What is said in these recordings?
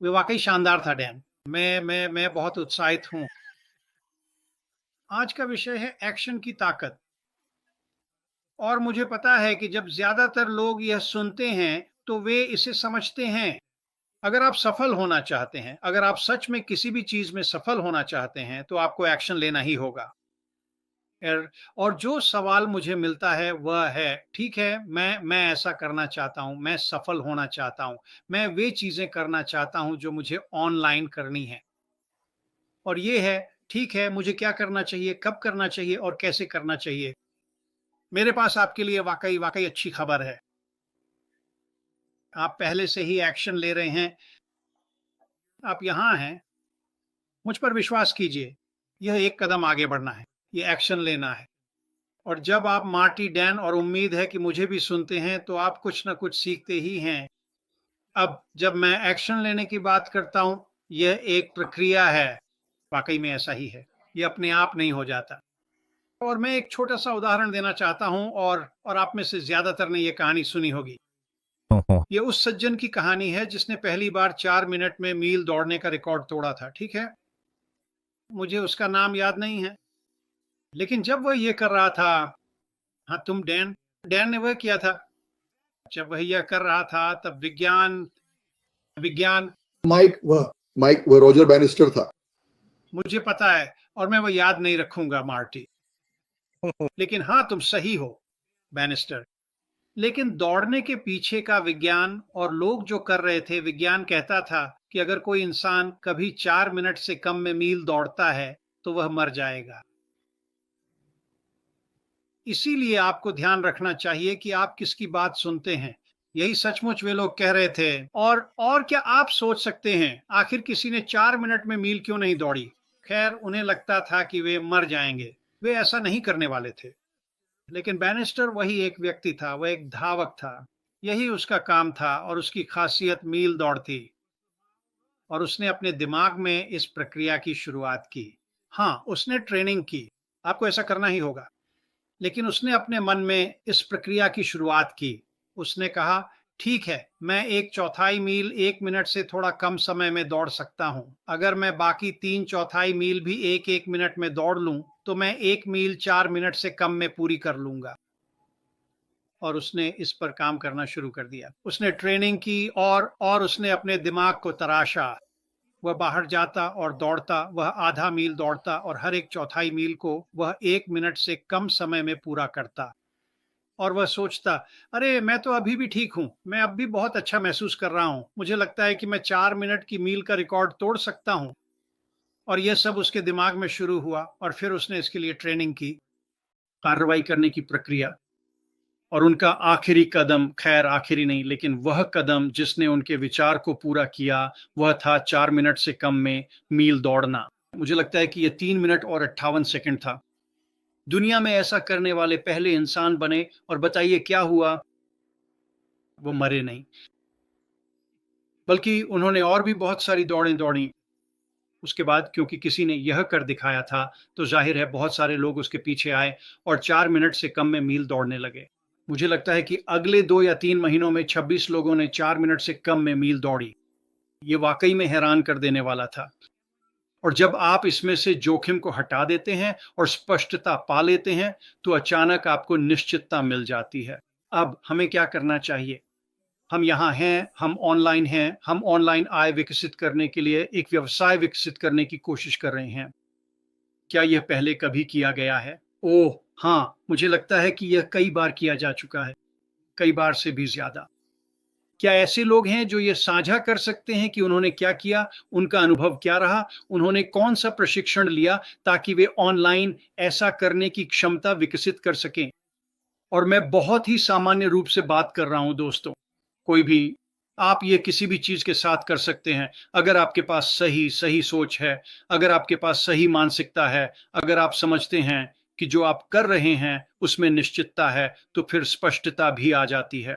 वे वाकई शानदार था डैन। मैं बहुत उत्साहित हूँ। आज का विषय है एक्शन की ताकत। और मुझे पता है कि जब ज्यादातर लोग यह सुनते हैं तो वे इसे समझते हैं। अगर आप सफल होना चाहते हैं, अगर आप सच में किसी भी चीज में सफल होना चाहते हैं, तो आपको एक्शन लेना ही होगा। और जो सवाल मुझे मिलता है वह है, ठीक है, मैं ऐसा करना चाहता हूँ, मैं सफल होना चाहता हूँ, मैं वे चीजें करना चाहता हूँ जो मुझे ऑनलाइन करनी है। और ये है, ठीक है, मुझे क्या करना चाहिए, कब करना चाहिए और कैसे करना चाहिए। मेरे पास आपके लिए वाकई वाकई अच्छी खबर है। आप पहले से ही एक्शन ले रहे हैं। आप यहाँ हैं। मुझ पर विश्वास कीजिए। यह एक कदम आगे बढ़ना है। ये एक्शन लेना है। और जब आप मार्टी, डैन और उम्मीद है कि मुझे भी सुनते हैं, तो आप कुछ ना कुछ सीखते ही हैं। अब जब मैं एक्शन लेने की बात करता हूँ, यह एक प्रक्रिया है। वाकई में ऐसा ही है। ये अपने आप नहीं हो जाता। और मैं एक छोटा सा उदाहरण देना चाहता हूँ, और आप में से ज्यादातर ने ये कहानी सुनी होगी। ओहो। ये उस सज्जन की कहानी है जिसने पहली बार 4 मिनट में मील दौड़ने का रिकॉर्ड तोड़ा था, ठीक है। मुझे उसका नाम याद नहीं है, लेकिन जब वह ये कर रहा था, हाँ तुम डैन, डैन ने वह किया था। जब वह यह कर रहा था तब विज्ञान विज्ञान माइक वह रॉजर बैनिस्टर था। मुझे पता है, और मैं वह याद नहीं रखूंगा मार्टी। लेकिन हाँ, तुम सही हो बैनिस्टर। लेकिन दौड़ने के पीछे का विज्ञान और लोग जो कर रहे थे, विज्ञान कहता था कि अगर कोई इंसान कभी 4 मिनट से कम में मील दौड़ता है तो वह मर जाएगा। इसीलिए आपको ध्यान रखना चाहिए कि आप किसकी बात सुनते हैं। यही सचमुच वे लोग कह रहे थे। और क्या आप सोच सकते हैं, आखिर किसी ने 4 मिनट में मील क्यों नहीं दौड़ी? खैर, उन्हें लगता था कि वे मर जाएंगे। वे ऐसा नहीं करने वाले थे। लेकिन बैनिस्टर वही एक व्यक्ति था, वह एक धावक था। यही उसका काम था और उसकी खासियत मील दौड़ थी। और उसने अपने दिमाग में इस प्रक्रिया की शुरुआत की। हाँ, उसने ट्रेनिंग की। आपको ऐसा करना ही होगा। लेकिन उसने अपने मन में इस प्रक्रिया की शुरुआत की। उसने कहा, ठीक है, मैं 1/4 मील 1 मिनट से थोड़ा कम समय में दौड़ सकता हूँ। अगर मैं बाकी 3/4 मील भी 1-1 मिनट में दौड़ लूँ, तो मैं 1 मील 4 मिनट से कम में पूरी कर लूंगा। और उसने इस पर काम करना शुरू कर दिया। उसने ट्रेनिंग की और उसने अपने दिमाग को तराशा। वह बाहर जाता और दौड़ता, वह आधा मील दौड़ता और हर एक चौथाई मील को वह 1 मिनट से कम समय में पूरा करता। और वह सोचता, अरे मैं तो अभी भी ठीक हूँ, मैं अब भी बहुत अच्छा महसूस कर रहा हूँ, मुझे लगता है कि मैं 4 मिनट की मील का रिकॉर्ड तोड़ सकता हूँ। और यह सब उसके दिमाग में शुरू हुआ, और फिर उसने इसके लिए ट्रेनिंग की, कार्रवाई करने की प्रक्रिया। और उनका आखिरी कदम, खैर आखिरी नहीं, लेकिन वह कदम जिसने उनके विचार को पूरा किया, वह था 4 मिनट से कम में मील दौड़ना। मुझे लगता है कि यह 3 मिनट और 58 सेकंड था। दुनिया में ऐसा करने वाले पहले इंसान बने, और बताइए क्या हुआ? वो मरे नहीं, बल्कि उन्होंने और भी बहुत सारी दौड़ें दौड़ी उसके बाद। क्योंकि किसी ने यह कर दिखाया था, तो जाहिर है बहुत सारे लोग उसके पीछे आए और 4 मिनट से कम में मील दौड़ने लगे। मुझे लगता है कि अगले 2 या 3 महीनों में 26 लोगों ने 4 मिनट से कम में मील दौड़ी। ये वाकई में हैरान कर देने वाला था। और जब आप इसमें से जोखिम को हटा देते हैं और स्पष्टता पा लेते हैं, तो अचानक आपको निश्चितता मिल जाती है। अब हमें क्या करना चाहिए? हम यहाँ हैं, हम ऑनलाइन हैं, हम ऑनलाइन आय विकसित करने के लिए एक व्यवसाय विकसित करने की कोशिश कर रहे हैं। क्या यह पहले कभी किया गया है? ओह हाँ, मुझे लगता है कि यह कई बार किया जा चुका है, कई बार से भी ज्यादा। क्या ऐसे लोग हैं जो ये साझा कर सकते हैं कि उन्होंने क्या किया, उनका अनुभव क्या रहा, उन्होंने कौन सा प्रशिक्षण लिया ताकि वे ऑनलाइन ऐसा करने की क्षमता विकसित कर सकें? और मैं बहुत ही सामान्य रूप से बात कर रहा हूं दोस्तों। कोई भी, आप ये किसी भी चीज के साथ कर सकते हैं। अगर आपके पास सही सही सोच है, अगर आपके पास सही मानसिकता है, अगर आप समझते हैं कि जो आप कर रहे हैं उसमें निश्चितता है, तो फिर स्पष्टता भी आ जाती है।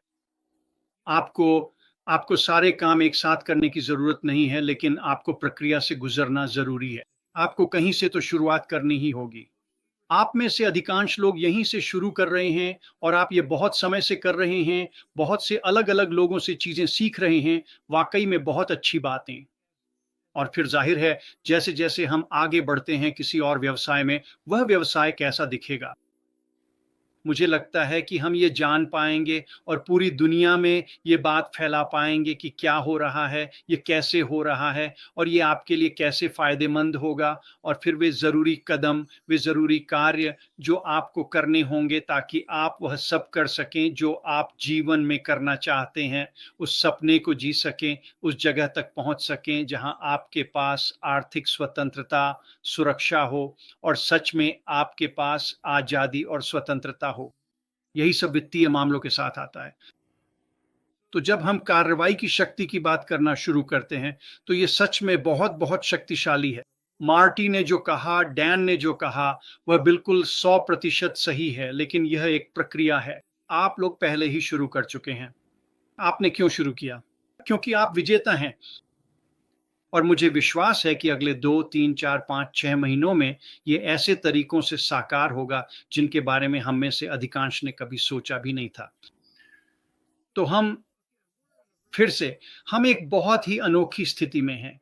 आपको आपको सारे काम एक साथ करने की जरूरत नहीं है, लेकिन आपको प्रक्रिया से गुजरना जरूरी है। आपको कहीं से तो शुरुआत करनी ही होगी। आप में से अधिकांश लोग यहीं से शुरू कर रहे हैं, और आप ये बहुत समय से कर रहे हैं, बहुत से अलग अलग लोगों से चीजें सीख रहे हैं। वाकई में बहुत अच्छी बातें। और फिर जाहिर है जैसे जैसे हम आगे बढ़ते हैं किसी और व्यवसाय में, वह व्यवसाय कैसा दिखेगा। मुझे लगता है कि हम ये जान पाएंगे और पूरी दुनिया में ये बात फैला पाएंगे कि क्या हो रहा है, ये कैसे हो रहा है और ये आपके लिए कैसे फायदेमंद होगा। और फिर वे ज़रूरी कदम, वे ज़रूरी कार्य जो आपको करने होंगे ताकि आप वह सब कर सकें जो आप जीवन में करना चाहते हैं, उस सपने को जी सकें, उस जगह तक पहुंच सकें जहां आपके पास आर्थिक स्वतंत्रता, सुरक्षा हो और सच में आपके पास आज़ादी और स्वतंत्रता हो। यही सब वित्तीय मामलों के साथ आता है। तो जब हम कार्रवाई की शक्ति की बात करना शुरू करते हैं, तो ये सच में बहुत बहुत शक्तिशाली है। मार्टी ने जो कहा, डैन ने जो कहा, वह बिल्कुल 100% सही है, लेकिन यह एक प्रक्रिया है। आप लोग पहले ही शुरू कर चुके हैं। आपने क्यों शुरू किया? क्योंकि आप विजेता हैं। और मुझे विश्वास है कि अगले 2, 3, 4, 5, 6 महीनों में ये ऐसे तरीकों से साकार होगा जिनके बारे में हम में से अधिकांश ने कभी सोचा भी नहीं था। तो हम एक बहुत ही अनोखी स्थिति में हैं।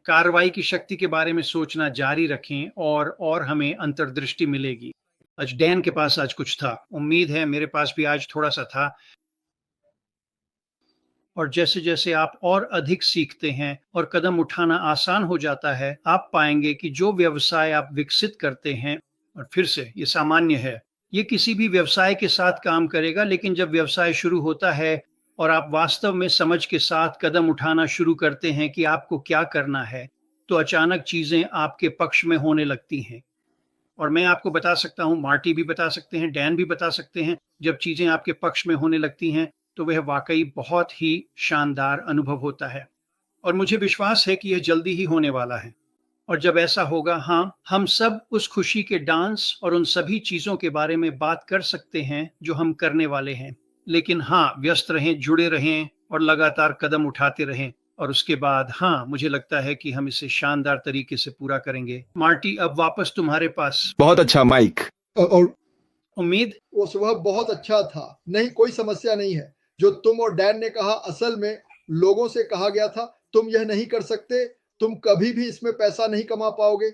कार्रवाई की शक्ति के बारे में सोचना जारी रखें और हमें अंतर्दृष्टि मिलेगी। आज डैन के पास आज कुछ था, उम्मीद है मेरे पास भी आज थोड़ा सा था। और जैसे जैसे आप और अधिक सीखते हैं और कदम उठाना आसान हो जाता है, आप पाएंगे कि जो व्यवसाय आप विकसित करते हैं, और फिर से ये सामान्य है, ये किसी भी व्यवसाय के साथ काम करेगा, लेकिन जब व्यवसाय शुरू होता है और आप वास्तव में समझ के साथ कदम उठाना शुरू करते हैं कि आपको क्या करना है, तो अचानक चीजें आपके पक्ष में होने लगती हैं। और मैं आपको बता सकता हूँ, मार्टी भी बता सकते हैं, डैन भी बता सकते हैं, जब चीजें आपके पक्ष में होने लगती हैं तो वह वाकई बहुत ही शानदार अनुभव होता है। और मुझे विश्वास है कि यह जल्दी ही होने वाला है। और जब ऐसा होगा, हाँ, हम सब उस खुशी के डांस और उन सभी चीज़ों के बारे में बात कर सकते हैं जो हम करने वाले हैं। लेकिन हाँ, व्यस्त रहें, जुड़े रहें और लगातार कदम उठाते रहें। और उसके बाद हाँ, मुझे लगता है कि हम इसे शानदार तरीके से पूरा करेंगे। मार्टी, अब वापस तुम्हारे पास। बहुत अच्छा माइक। और उम्मीद वो सुबह बहुत अच्छा था, नहीं कोई समस्या नहीं है। जो तुम और डैन ने कहा, असल में लोगों से कहा गया था तुम यह नहीं कर सकते, तुम कभी भी इसमें पैसा नहीं कमा पाओगे।